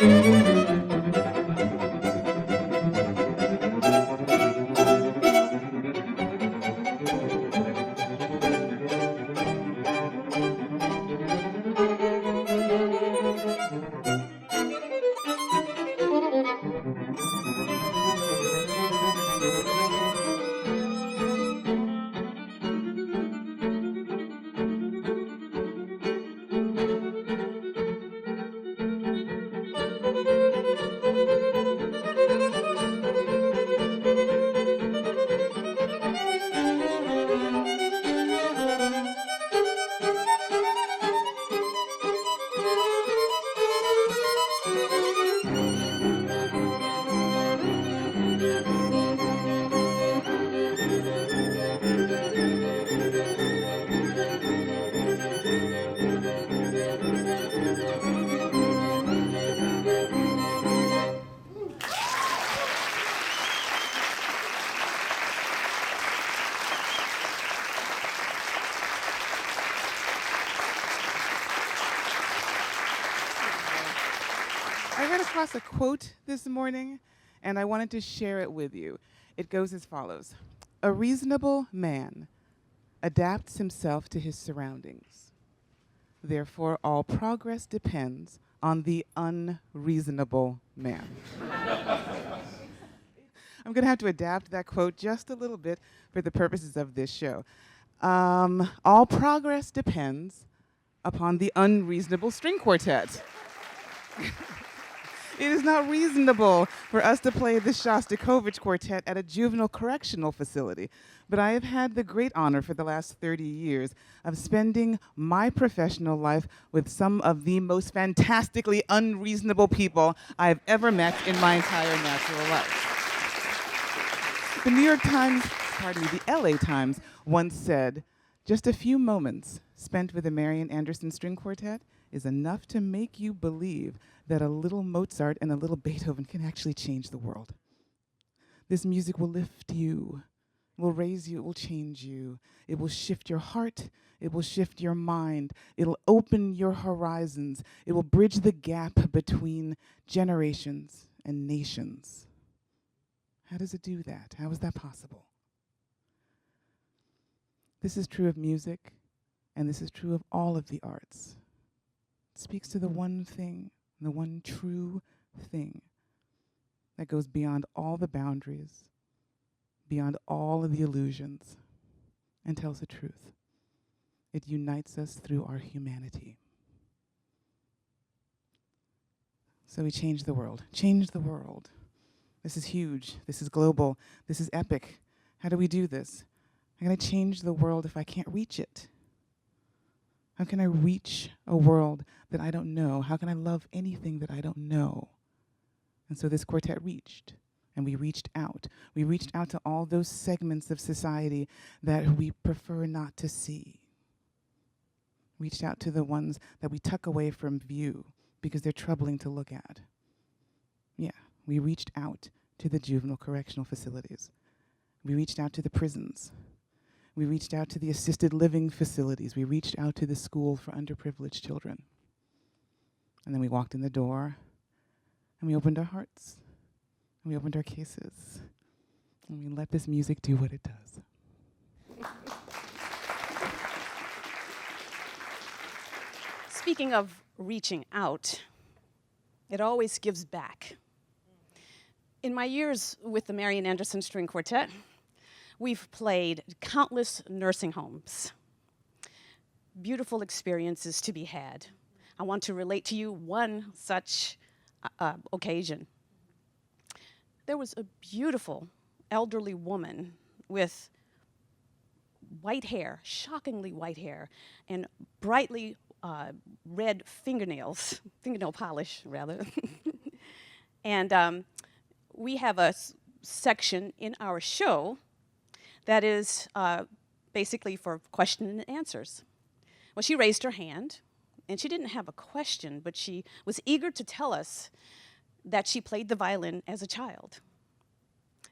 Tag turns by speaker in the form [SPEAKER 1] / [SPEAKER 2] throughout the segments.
[SPEAKER 1] I read across a quote this morning, and I wanted to share it with you. It goes as follows. A reasonable man adapts himself to his surroundings. Therefore, all progress depends on the unreasonable man. I'm going to have to adapt that quote just a little bit for the purposes of this show. All progress depends upon the unreasonable string quartet. It is not reasonable for us to play the Shostakovich Quartet at a juvenile correctional facility, but I have had the great honor for the last 30 years of spending my professional life with some of the most fantastically unreasonable people I've ever met in my entire natural life. The New York Times, the LA Times once said, just a few moments spent with the Marian Anderson String Quartet is enough to make you believe that a little Mozart and a little Beethoven can actually change the world. This music will lift you, will raise you, it will change you. It will shift your heart, it will shift your mind, it'll open your horizons, it will bridge the gap between generations and nations. How does it do that? How is that possible? This is true of music, and this is true of all of the arts. It speaks to the one thing, the one true thing that goes beyond all the boundaries, beyond all of the illusions, and tells the truth. It unites us through our humanity. So we change the world. Change the world. This is huge. This is global. This is epic. How do we do this? How can I change the world if I can't reach it? How can I reach a world that I don't know? How can I love anything that I don't know? And so this quartet reached, and we reached out. We reached out to all those segments of society that we prefer not to see. Reached out to the ones that we tuck away from view because they're troubling to look at. Yeah, we reached out to the juvenile correctional facilities. We reached out to the prisons. We reached out to the assisted living facilities. We reached out to the school for underprivileged children. And then we walked in the door, and we opened our hearts, and we opened our cases, and we let this music do what it does.
[SPEAKER 2] Speaking of reaching out, it always gives back. In my years with the Marian Anderson String Quartet, we've played countless nursing homes. Beautiful experiences to be had. I want to relate to you one such occasion. There was a beautiful elderly woman with white hair, shockingly white hair, and brightly red fingernails, fingernail polish rather. And we have a section in our show that is basically for question and answers. Well, she raised her hand, and she didn't have a question, but she was eager to tell us that she played the violin as a child.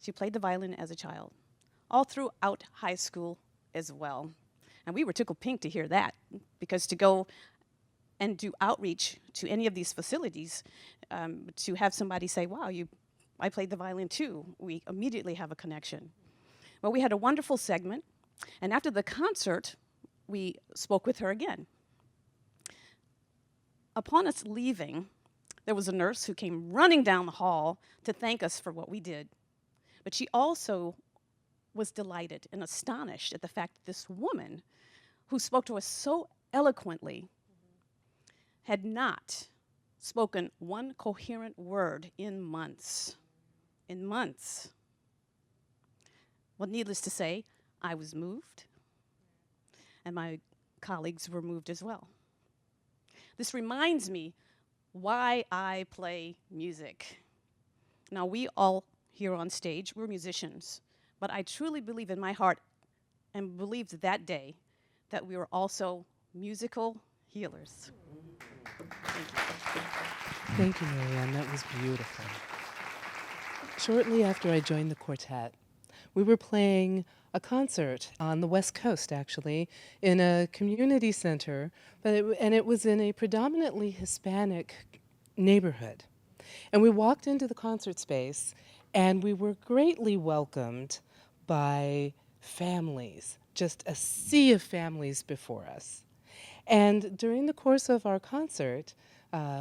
[SPEAKER 2] She played the violin as a child, all throughout high school as well. And we were tickled pink to hear that, because to go and do outreach to any of these facilities, to have somebody say, wow, I played the violin too, we immediately have a connection. Well, we had a wonderful segment, and after the concert, we spoke with her again. Upon us leaving, there was a nurse who came running down the hall to thank us for what we did. But she also was delighted and astonished at the fact that this woman, who spoke to us so eloquently, had not spoken one coherent word in months. In months. Well, needless to say, I was moved, and my colleagues were moved as well. This reminds me why I play music. Now, we all here on stage, we're musicians, but I truly believe in my heart and believed that day that we were also musical healers. Thank you.
[SPEAKER 3] Thank you, Marianne. That was beautiful. Shortly after I joined the quartet, we were playing a concert on the West Coast, actually, in a community center, and it was in a predominantly Hispanic neighborhood. And we walked into the concert space, and we were greatly welcomed by families, just a sea of families before us. And during the course of our concert,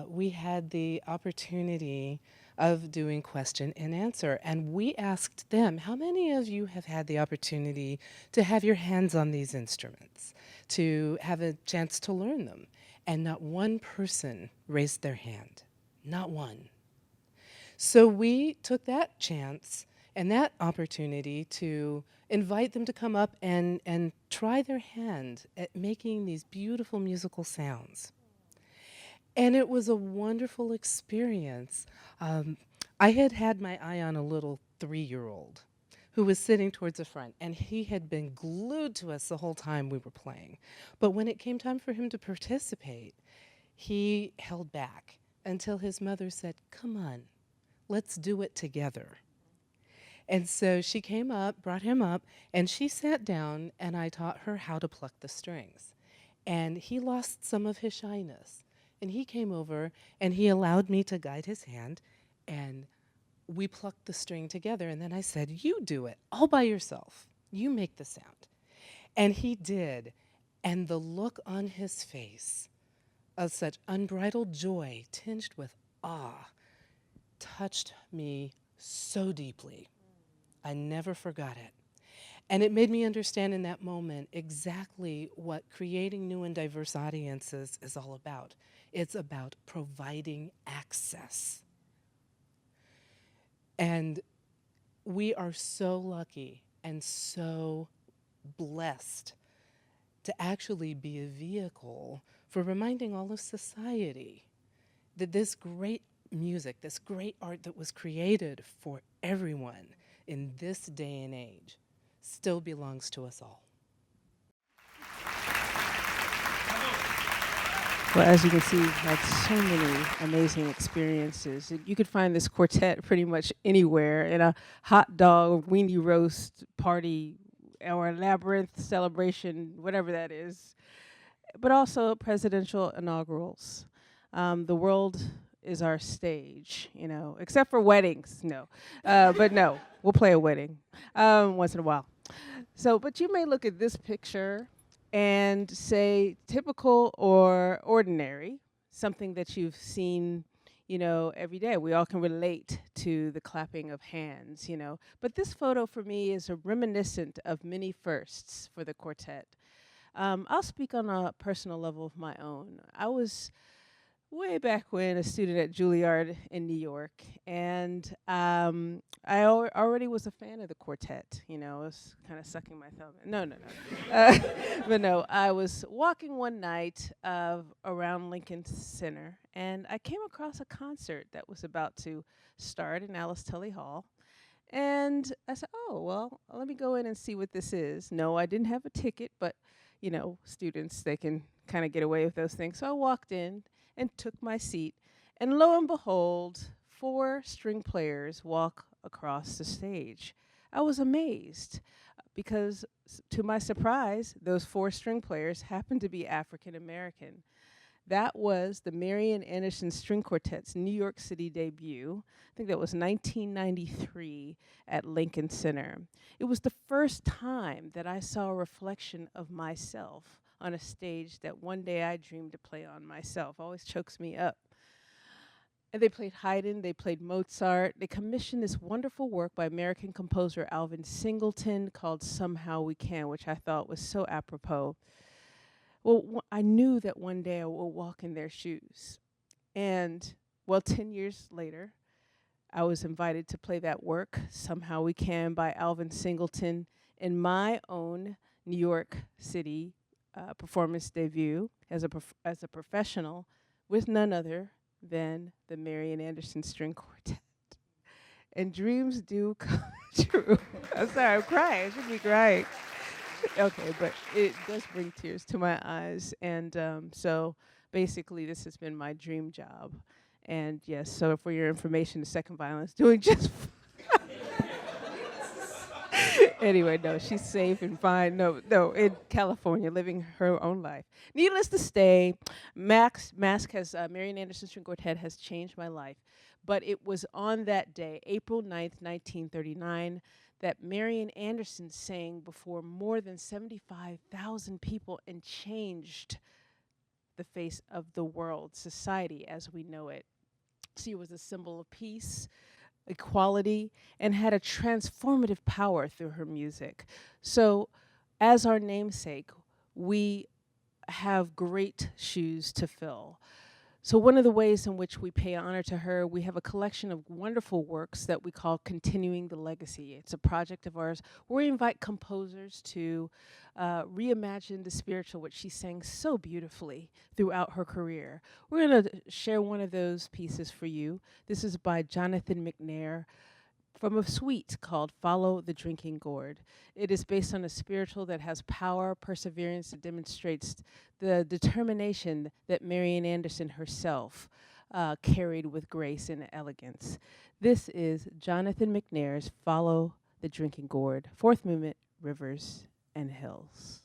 [SPEAKER 3] we had the opportunity of doing question and answer. And we asked them, how many of you have had the opportunity to have your hands on these instruments, to have a chance to learn them? And not one person raised their hand, not one. So we took that chance and that opportunity to invite them to come up and try their hand at making these beautiful musical sounds. And it was a wonderful experience. I had my eye on a little 3-year-old who was sitting towards the front, and he had been glued to us the whole time we were playing. But when it came time for him to participate, he held back until his mother said, "Come on, let's do it together." And so she came up, brought him up, and she sat down, and I taught her how to pluck the strings. And he lost some of his shyness. And he came over, and he allowed me to guide his hand, and we plucked the string together. And then I said, "You do it all by yourself. You make the sound." And he did. And the look on his face of such unbridled joy, tinged with awe, touched me so deeply. I never forgot it. And it made me understand in that moment exactly what creating new and diverse audiences is all about. It's about providing access. And we are so lucky and so blessed to actually be a vehicle for reminding all of society that this great music, this great art that was created for everyone in this day and age, still belongs to us all.
[SPEAKER 4] Well, as you can see, like so many amazing experiences. You could find this quartet pretty much anywhere, in a hot dog, weenie roast party, or a labyrinth celebration, whatever that is. But also presidential inaugurals. The world is our stage, except for weddings, no. But no, we'll play a wedding once in a while. So, but you may look at this picture and say typical or ordinary, something that you've seen, every day. We all can relate to the clapping of hands, But this photo for me is a reminiscent of many firsts for the quartet. I'll speak on a personal level of my own. I was way back when a student at Juilliard in New York, and I already was a fan of the quartet. I was kind of sucking my thumb. No. But no, I was walking one night around Lincoln Center, and I came across a concert that was about to start in Alice Tully Hall. And I said, oh, well, let me go in and see what this is. No, I didn't have a ticket, but, students, they can kind of get away with those things. So I walked in and took my seat, and lo and behold, 4 string players walk across the stage. I was amazed because, to my surprise, those 4 string players happened to be African American. That was the Marian Anderson String Quartet's New York City debut. I think that was 1993 at Lincoln Center. It was the first time that I saw a reflection of myself on a stage that one day I dreamed to play on myself. Always chokes me up. And they played Haydn, they played Mozart. They commissioned this wonderful work by American composer Alvin Singleton called Somehow We Can, which I thought was so apropos. Well, I knew that one day I would walk in their shoes. And, 10 years later, I was invited to play that work, Somehow We Can, by Alvin Singleton, in my own New York City performance debut as a professional with none other than the Marian Anderson String Quartet. And dreams do come true. I'm sorry, I'm crying. I should be crying. Okay, but it does bring tears to my eyes. And so basically, this has been my dream job. And yes, so for your information, the second violin is doing just fine. Anyway, no, she's safe and fine. No, in California, living her own life. Needless to say, Marian Anderson String Quartet has changed my life. But it was on that day, April 9th, 1939, that Marian Anderson sang before more than 75,000 people and changed the face of the world, society as we know it. She was a symbol of peace, equality, and had a transformative power through her music. So, as our namesake, we have great shoes to fill. So one of the ways in which we pay honor to her, we have a collection of wonderful works that we call Continuing the Legacy. It's a project of ours where we invite composers to reimagine the spiritual, which she sang so beautifully throughout her career. We're going to share one of those pieces for you. This is by Jonathan McNair from a suite called Follow the Drinking Gourd. It is based on a spiritual that has power, perseverance, that demonstrates the determination that Marian Anderson herself carried with grace and elegance. This is Jonathan McNair's Follow the Drinking Gourd, fourth movement, Rivers and Hills.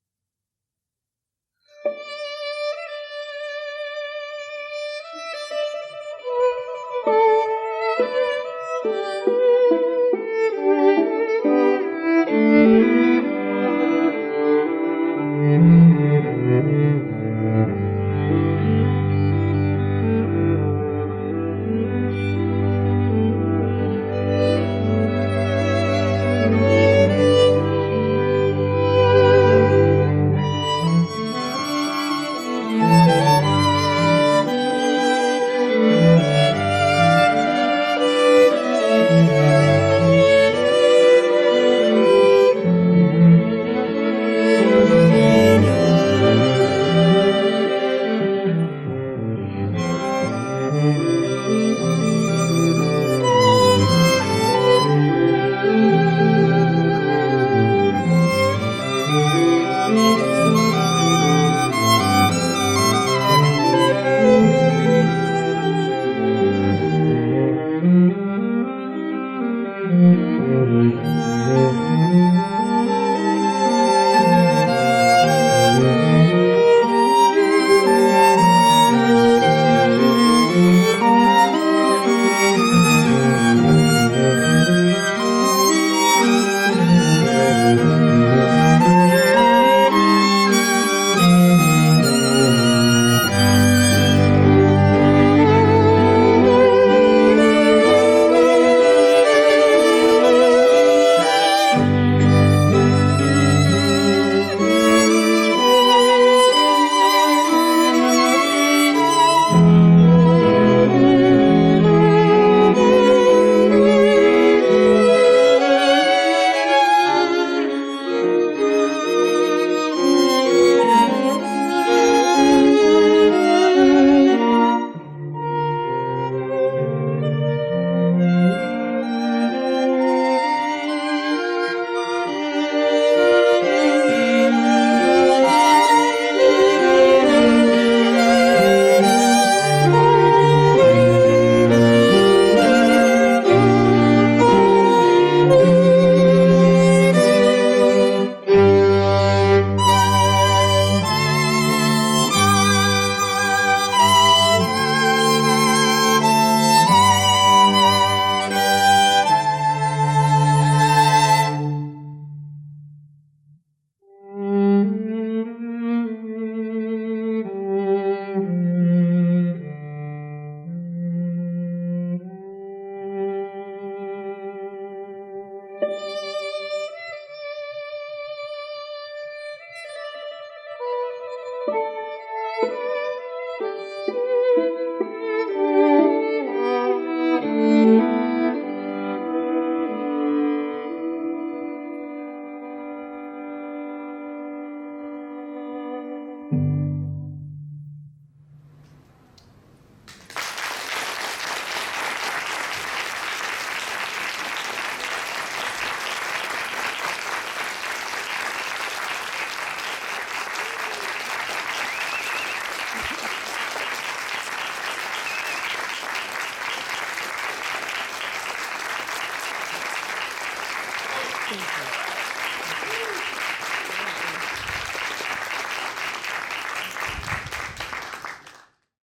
[SPEAKER 3] Thank you.